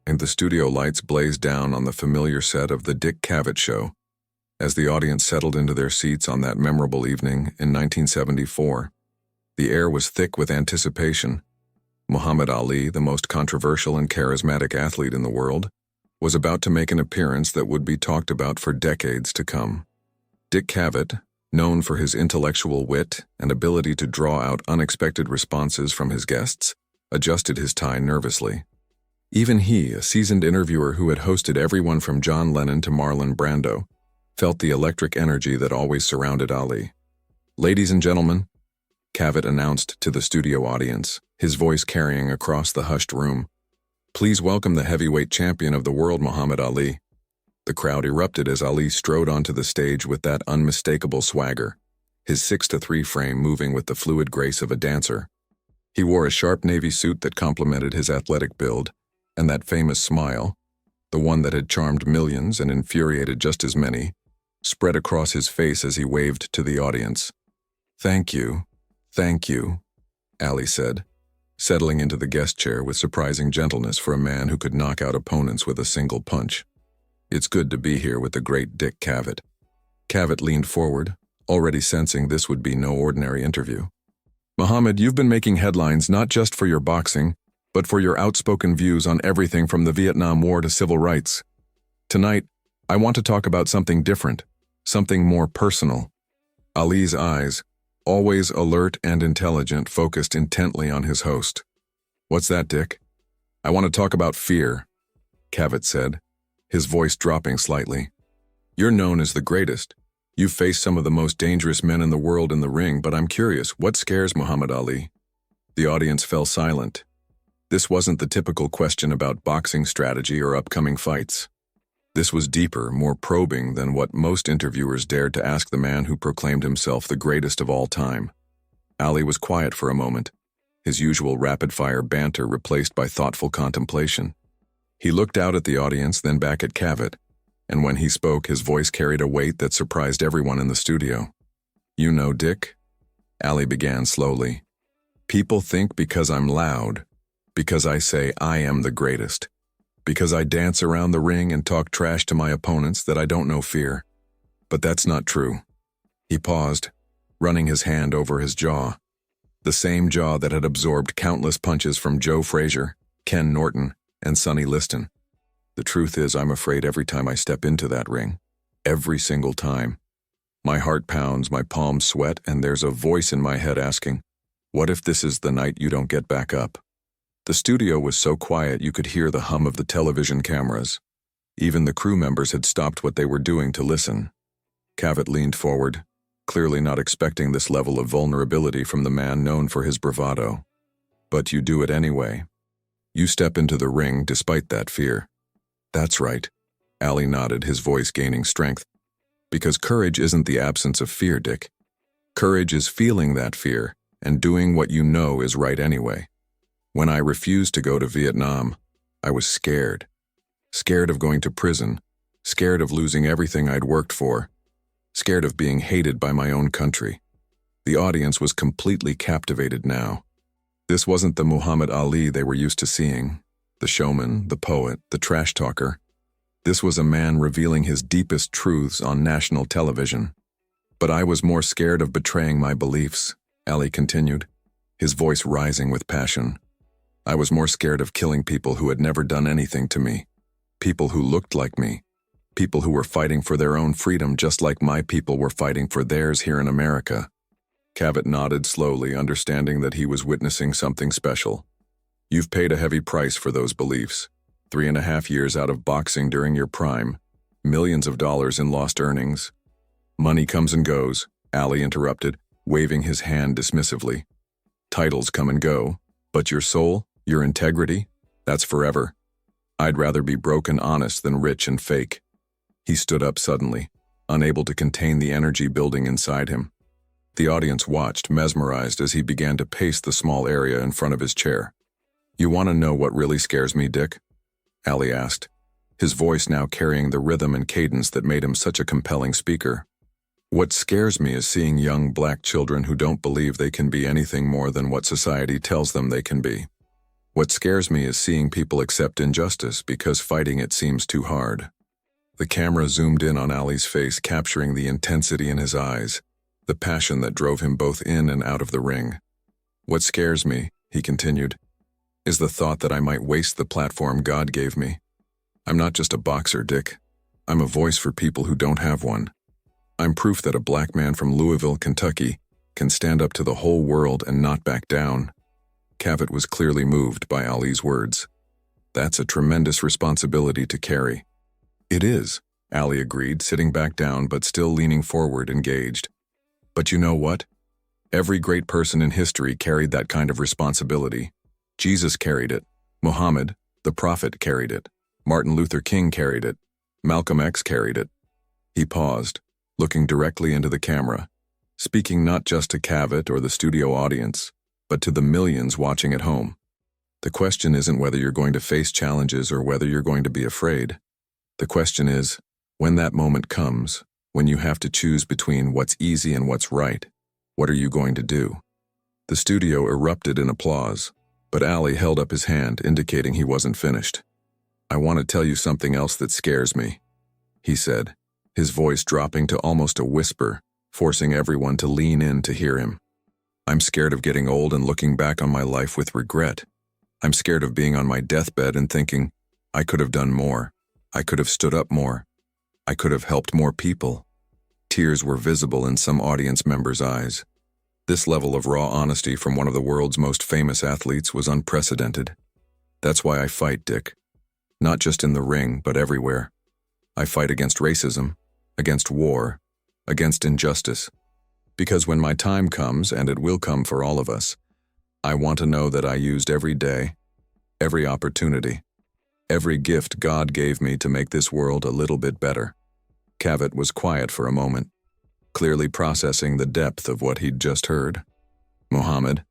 and the studio lights blazed down on the familiar set of The Dick Cavett Show. As the audience settled into their seats on that memorable evening in 1974, the air was thick with anticipation. Muhammad Ali, the most controversial and charismatic athlete in the world, was about to make an appearance that would be talked about for decades to come. Dick Cavett, known for his intellectual wit and ability to draw out unexpected responses from his guests, adjusted his tie nervously. Even he, a seasoned interviewer who had hosted everyone from John Lennon to Marlon Brando, felt the electric energy that always surrounded Ali. "Ladies and gentlemen," Cavett announced to the studio audience, his voice carrying across the hushed room, "please welcome the heavyweight champion of the world, Muhammad Ali." The crowd erupted as Ali strode onto the stage with that unmistakable swagger, his 6'3" frame moving with the fluid grace of a dancer. He wore a sharp navy suit that complemented his athletic build, and that famous smile, the one that had charmed millions and infuriated just as many, spread across his face as he waved to the audience. Thank you," Ali said, settling into the guest chair with surprising gentleness for a man who could knock out opponents with a single punch. "It's good to be here with the great Dick Cavett." Cavett leaned forward, already sensing this would be no ordinary interview. "Muhammad, you've been making headlines not just for your boxing, but for your outspoken views on everything from the Vietnam War to civil rights. Tonight, I want to talk about something different, something more personal." Ali's eyes, always alert and intelligent, focused intently on his host. "What's that, Dick?" "I want to talk about fear," Cavett said, his voice dropping slightly. "You're known as the greatest. You've faced some of the most dangerous men in the world in the ring, but I'm curious, what scares Muhammad Ali?" The audience fell silent. This wasn't the typical question about boxing strategy or upcoming fights. This was deeper, more probing than what most interviewers dared to ask the man who proclaimed himself the greatest of all time. Ali was quiet for a moment, his usual rapid-fire banter replaced by thoughtful contemplation. He looked out at the audience, then back at Cavett, and when he spoke, his voice carried a weight that surprised everyone in the studio. "You know, Dick," Ali began slowly, "people think because I'm loud, because I say I am the greatest, because I dance around the ring and talk trash to my opponents that I don't know fear. But that's not true." He paused, running his hand over his jaw, the same jaw that had absorbed countless punches from Joe Frazier, Ken Norton, and Sonny Liston. "The truth is, I'm afraid every time I step into that ring. Every single time. My heart pounds, my palms sweat, and there's a voice in my head asking, what if this is the night you don't get back up?" The studio was so quiet you could hear the hum of the television cameras. Even the crew members had stopped what they were doing to listen. Cavett leaned forward, clearly not expecting this level of vulnerability from the man known for his bravado. "But you do it anyway. You step into the ring despite that fear." "That's right," Ali nodded, his voice gaining strength. "Because courage isn't the absence of fear, Dick. Courage is feeling that fear and doing what you know is right anyway. When I refused to go to Vietnam, I was scared. Scared of going to prison, scared of losing everything I'd worked for, scared of being hated by my own country." The audience was completely captivated now. This wasn't the Muhammad Ali they were used to seeing, the showman, the poet, the trash talker. This was a man revealing his deepest truths on national television. "But I was more scared of betraying my beliefs," Ali continued, his voice rising with passion. "I was more scared of killing people who had never done anything to me, people who looked like me, people who were fighting for their own freedom just like my people were fighting for theirs here in America." Cavett nodded slowly, understanding that he was witnessing something special. "You've paid a heavy price for those beliefs. 3.5 years out of boxing during your prime, millions of dollars in lost earnings." "Money comes and goes," Ali interrupted, waving his hand dismissively. "Titles come and go, but your soul, your integrity, that's forever. I'd rather be broke and honest than rich and fake." He stood up suddenly, unable to contain the energy building inside him. The audience watched, mesmerized, as he began to pace the small area in front of his chair. "You want to know what really scares me, Dick?" Ali asked, his voice now carrying the rhythm and cadence that made him such a compelling speaker. "What scares me is seeing young black children who don't believe they can be anything more than what society tells them they can be. What scares me is seeing people accept injustice because fighting it seems too hard. The camera zoomed in on Ali's face, capturing the intensity in his eyes, the passion that drove him both in and out of the ring. What scares me, he continued, is the thought that I might waste the platform God gave me. I'm not just a boxer, Dick. I'm a voice for people who don't have one. I'm proof that a black man from Louisville, Kentucky, can stand up to the whole world and not back down. Cavett was clearly moved by Ali's words. That's a tremendous responsibility to carry. It is, Ali agreed, sitting back down but still leaning forward, engaged. But you know what? Every great person in history carried that kind of responsibility. Jesus carried it. Muhammad, the prophet, carried it. Martin Luther King carried it. Malcolm X carried it. He paused, looking directly into the camera, speaking not just to Cavett or the studio audience, but to the millions watching at home. The question isn't whether you're going to face challenges or whether you're going to be afraid. The question is, when that moment comes, when you have to choose between what's easy and what's right, what are you going to do? The studio erupted in applause, but Ali held up his hand, indicating he wasn't finished. I want to tell you something else that scares me, he said, his voice dropping to almost a whisper, forcing everyone to lean in to hear him. I'm scared of getting old and looking back on my life with regret. I'm scared of being on my deathbed and thinking, I could have done more. I could have stood up more. I could have helped more people. Tears were visible in some audience members' eyes. This level of raw honesty from one of the world's most famous athletes was unprecedented. That's why I fight, Dick. Not just in the ring, but everywhere. I fight against racism, against war, against injustice. Because when my time comes, and it will come for all of us, I want to know that I used every day, every opportunity, every gift God gave me to make this world a little bit better. Cavett was quiet for a moment, clearly processing the depth of what he'd just heard. Muhammad,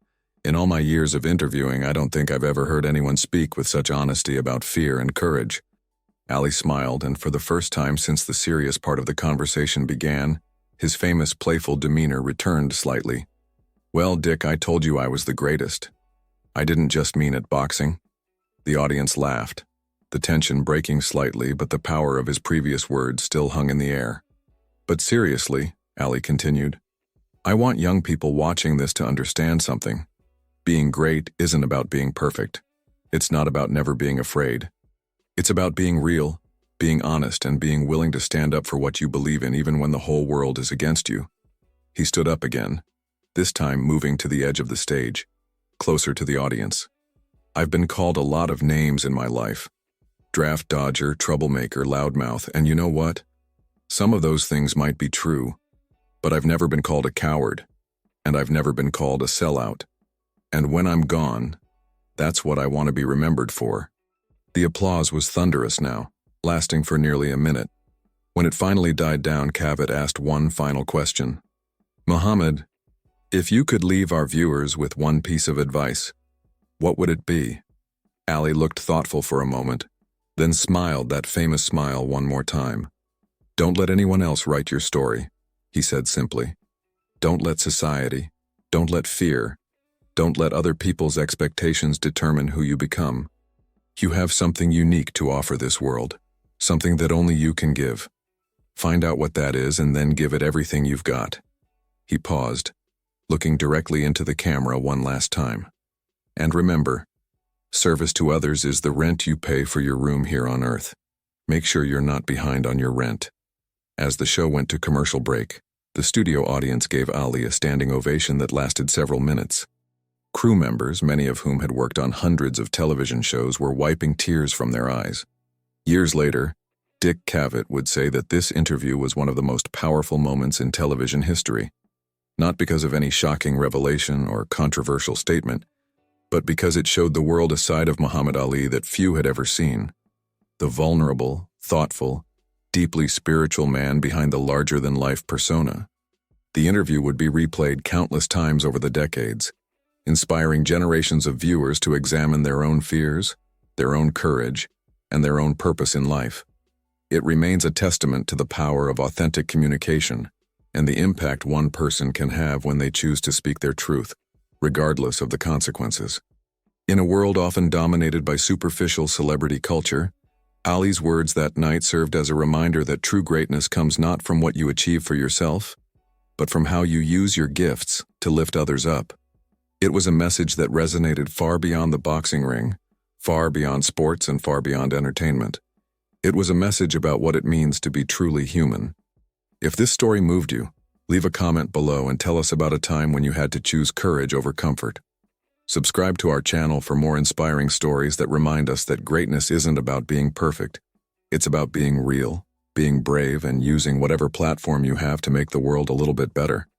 in all my years of interviewing, I don't think I've ever heard anyone speak with such honesty about fear and courage. Ali smiled, and for the first time since the serious part of the conversation began, his famous playful demeanor returned slightly. Well, Dick, I told you I was the greatest. I didn't just mean at boxing. The audience laughed, the tension breaking slightly, but the power of his previous words still hung in the air. But seriously, Ali continued, I want young people watching this to understand something. Being great isn't about being perfect. It's not about never being afraid. It's about being real, being honest, and being willing to stand up for what you believe in even when the whole world is against you. He stood up again, this time moving to the edge of the stage, closer to the audience. I've been called a lot of names in my life. Draft dodger, troublemaker, loudmouth, and you know what? Some of those things might be true, but I've never been called a coward, and I've never been called a sellout. And when I'm gone, that's what I want to be remembered for. The applause was thunderous now, lasting for nearly a minute. When it finally died down, Cavett asked one final question. Muhammad, if you could leave our viewers with one piece of advice, what would it be? Ali looked thoughtful for a moment, then smiled that famous smile one more time. Don't let anyone else write your story, he said simply. Don't let society, don't let fear, don't let other people's expectations determine who you become. You have something unique to offer this world, something that only you can give. Find out what that is and then give it everything you've got. He paused, looking directly into the camera one last time. And remember, service to others is the rent you pay for your room here on Earth. Make sure you're not behind on your rent. As the show went to commercial break, the studio audience gave Ali a standing ovation that lasted several minutes. Crew members, many of whom had worked on hundreds of television shows, were wiping tears from their eyes. Years later, Dick Cavett would say that this interview was one of the most powerful moments in television history, not because of any shocking revelation or controversial statement, but because it showed the world a side of Muhammad Ali that few had ever seen. The vulnerable, thoughtful, deeply spiritual man behind the larger-than-life persona. The interview would be replayed countless times over the decades, inspiring generations of viewers to examine their own fears, their own courage, and their own purpose in life. It remains a testament to the power of authentic communication and the impact one person can have when they choose to speak their truth, regardless of the consequences. In a world often dominated by superficial celebrity culture, Ali's words that night served as a reminder that true greatness comes not from what you achieve for yourself, but from how you use your gifts to lift others up. It was a message that resonated far beyond the boxing ring, far beyond sports and far beyond entertainment. It was a message about what it means to be truly human. If this story moved you, leave a comment below and tell us about a time when you had to choose courage over comfort. Subscribe to our channel for more inspiring stories that remind us that greatness isn't about being perfect. It's about being real, being brave, and using whatever platform you have to make the world a little bit better.